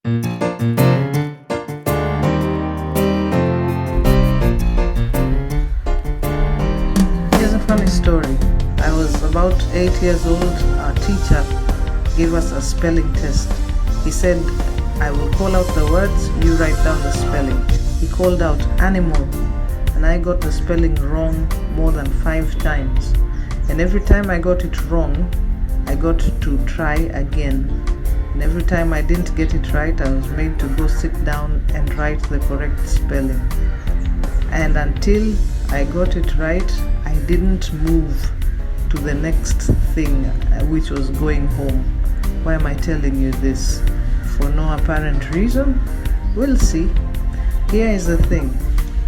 Here's a funny story. I was about 8 years old. Our teacher gave us a spelling test. He said, I will call out the words, you write down the spelling. He called out animal, and I got the spelling wrong more than 5 times. And every time I got it wrong, I got to try again. And every time I didn't get it right, I was made to go sit down and write the correct spelling. And until I got it right, I didn't move to the next thing, which was going home. Why am I telling you this? For no apparent reason? We'll see. Here is the thing.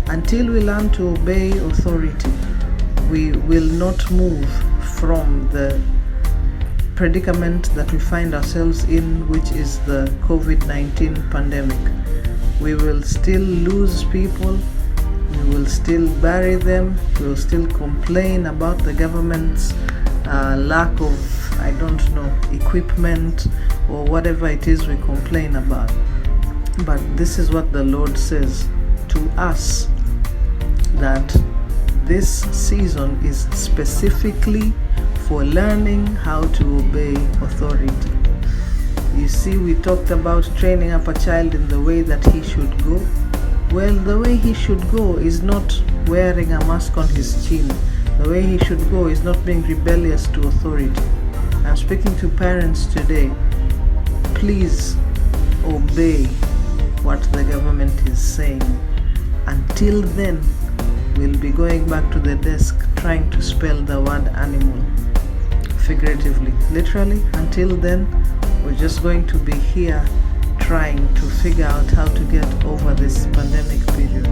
Until we learn to obey authority, we will not move from the predicament that we find ourselves in, which is the COVID-19 pandemic. We will still lose people. We will still bury them. We will still complain about the government's lack of, equipment or whatever it is we complain about. But this is what the Lord says to us, that this season is specifically for learning how to obey authority. You see, we talked about training up a child in the way that he should go. Well, the way he should go is not wearing a mask on his chin. The way he should go is not being rebellious to authority. I'm speaking to parents today. Please obey what the government is saying. Until then, we'll be going back to the desk trying to spell the word animal. Figuratively, literally, until then, we're just going to be here trying to figure out how to get over this pandemic period.